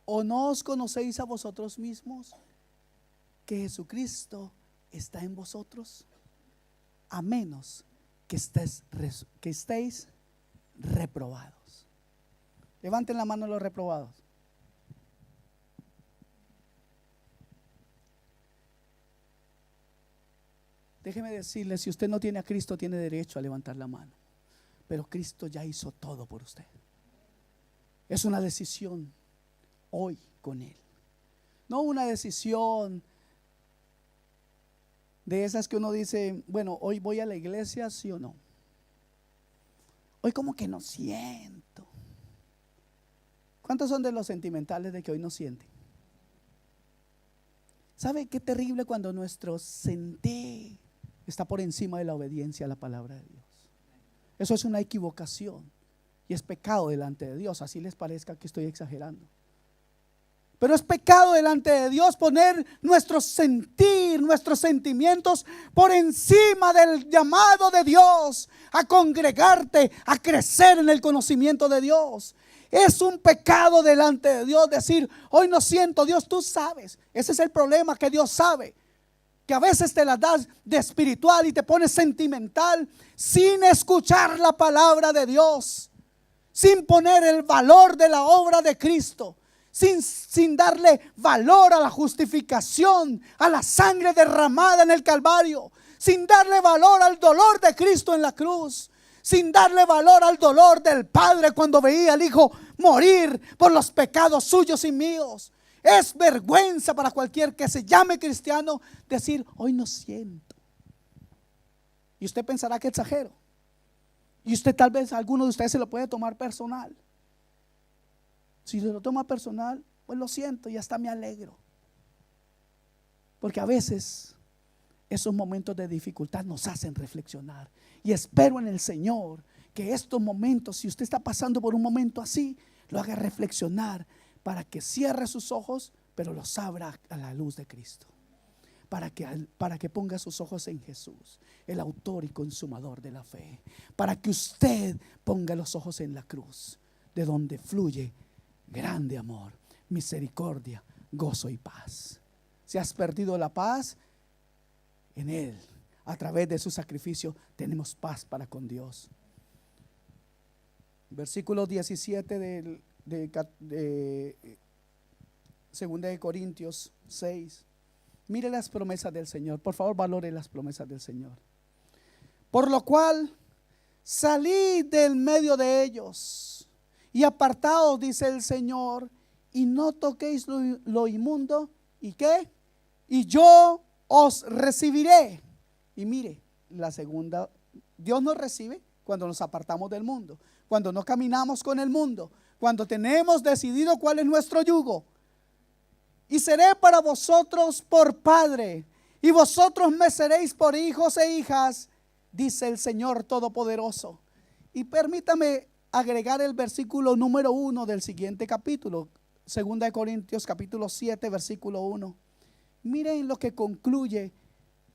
S1: ¿O no os conocéis a vosotros mismos que Jesucristo está en vosotros? A menos que estéis reprobados. Levanten la mano los reprobados. Déjeme decirle, si usted no tiene a Cristo, tiene derecho a levantar la mano. Pero Cristo ya hizo todo por usted. Es una decisión hoy con Él. No una decisión de esas que uno dice, bueno, hoy voy a la iglesia, sí o no. Hoy como que no siento. ¿Cuántos son de los sentimentales de que hoy no sienten? ¿Sabe qué terrible cuando nuestro sentir está por encima de la obediencia a la palabra de Dios? Eso es una equivocación y es pecado delante de Dios, así les parezca que estoy exagerando. Pero es pecado delante de Dios poner nuestro sentir, nuestros sentimientos por encima del llamado de Dios a congregarte, a crecer en el conocimiento de Dios. Es un pecado delante de Dios decir, hoy no siento. Dios, tú sabes. Ese es el problema, que Dios sabe que a veces te la das de espiritual y te pones sentimental sin escuchar la palabra de Dios, sin poner el valor de la obra de Cristo, sin darle valor a la justificación, a la sangre derramada en el Calvario, sin darle valor al dolor de Cristo en la cruz, sin darle valor al dolor del Padre cuando veía al Hijo morir por los pecados suyos y míos. Es vergüenza para cualquier que se llame cristiano decir, hoy no siento. Y usted pensará que exagero. Y usted tal vez, alguno de ustedes se lo puede tomar personal. Si se lo toma personal, pues lo siento y hasta me alegro. Porque a veces esos momentos de dificultad nos hacen reflexionar. Y espero en el Señor que estos momentos, si usted está pasando por un momento así, lo haga reflexionar para que cierre sus ojos, pero los abra a la luz de Cristo. para que ponga sus ojos en Jesús, el autor y consumador de la fe, para que usted ponga los ojos en la cruz, de donde fluye grande amor, misericordia, gozo y paz. Si has perdido la paz, en Él, a través de su sacrificio, tenemos paz para con Dios. Versículo 17 de 2 de Corintios 6. Mire las promesas del Señor. Por favor, valore las promesas del Señor. Por lo cual, salid del medio de ellos y apartaos, dice el Señor, y no toquéis lo inmundo. ¿Y qué? Y yo os recibiré. Y mire, la segunda, Dios nos recibe cuando nos apartamos del mundo, cuando no caminamos con el mundo, cuando tenemos decidido cuál es nuestro yugo. Y seré para vosotros por padre, y vosotros me seréis por hijos e hijas, dice el Señor Todopoderoso. Y permítame agregar el versículo número 1 del siguiente capítulo, 2 de Corintios capítulo 7, versículo 1. Miren lo que concluye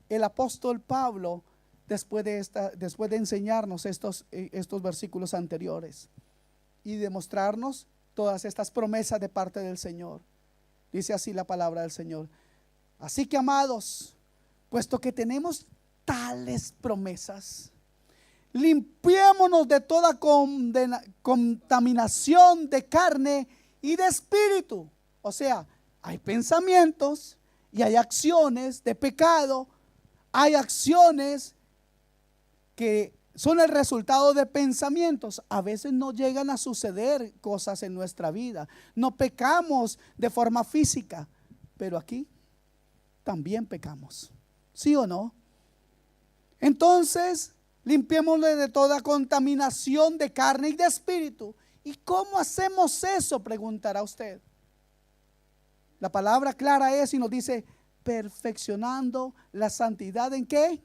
S1: el apóstol Pablo después de enseñarnos estos versículos anteriores y demostrarnos todas estas promesas de parte del Señor. Dice así la palabra del Señor: así que, amados, puesto que tenemos tales promesas, limpiémonos de toda contaminación de carne y de espíritu. O sea, hay pensamientos y hay acciones de pecado, hay acciones que son el resultado de pensamientos. A veces no llegan a suceder cosas en nuestra vida, no pecamos de forma física, pero aquí también pecamos, ¿sí o no? Entonces, limpiémosle de toda contaminación de carne y de espíritu. ¿Y cómo hacemos eso?, preguntará usted. La palabra clara es y nos dice: perfeccionando la santidad, ¿en qué?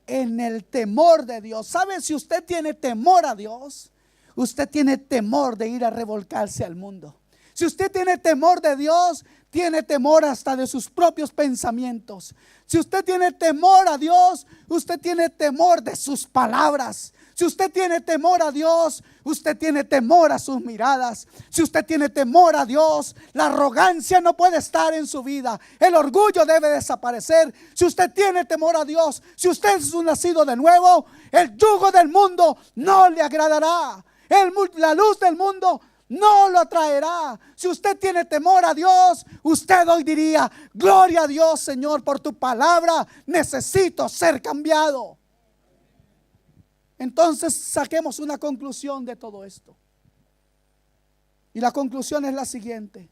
S1: En el temor de Dios. ¿Sabe? Si usted tiene temor a Dios, usted tiene temor de ir a revolcarse al mundo. Si usted tiene temor de Dios, tiene temor hasta de sus propios pensamientos. Si usted tiene temor a Dios, usted tiene temor de sus palabras. Si usted tiene temor a Dios, usted tiene temor a sus miradas. Si usted tiene temor a Dios, la arrogancia no puede estar en su vida. El orgullo debe desaparecer. Si usted tiene temor a Dios, si usted es un nacido de nuevo, el yugo del mundo no le agradará. La luz del mundo no lo atraerá. Si usted tiene temor a Dios, usted hoy diría: gloria a Dios, Señor, por tu palabra, necesito ser cambiado. Entonces saquemos una conclusión de todo esto. Y la conclusión es la siguiente: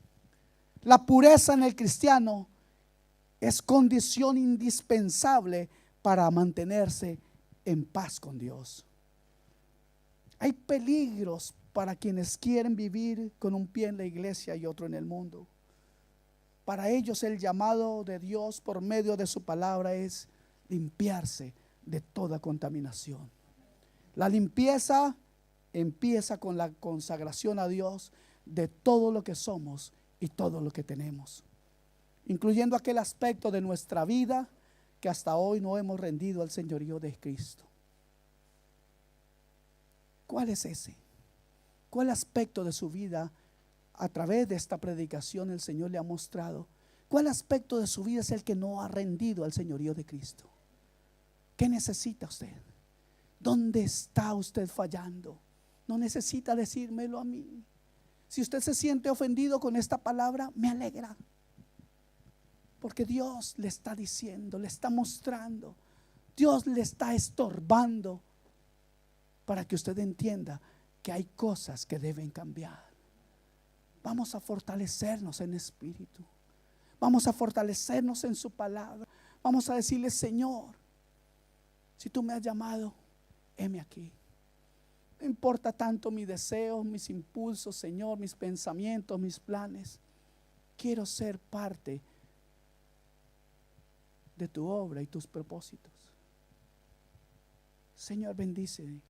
S1: la pureza en el cristiano es condición indispensable para mantenerse en paz con Dios. Hay peligros para quienes quieren vivir con un pie en la iglesia y otro en el mundo. Para ellos el llamado de Dios por medio de su palabra es limpiarse de toda contaminación. La limpieza empieza con la consagración a Dios de todo lo que somos y todo lo que tenemos, incluyendo aquel aspecto de nuestra vida que hasta hoy no hemos rendido al señorío de Cristo. ¿Cuál es ese? ¿Cuál aspecto de su vida a través de esta predicación el Señor le ha mostrado? ¿Cuál aspecto de su vida es el que no ha rendido al señorío de Cristo? ¿Qué necesita usted? ¿Dónde está usted fallando? No necesita decírmelo a mí. Si usted se siente ofendido con esta palabra, me alegra, porque Dios le está diciendo, le está mostrando, Dios le está estorbando para que usted entienda que hay cosas que deben cambiar. Vamos a fortalecernos en espíritu, vamos a fortalecernos en su palabra. Vamos a decirle: Señor, si tú me has llamado, heme aquí. No importa tanto mis deseos, mis impulsos, Señor, mis pensamientos, mis planes. Quiero ser parte de tu obra y tus propósitos. Señor, bendice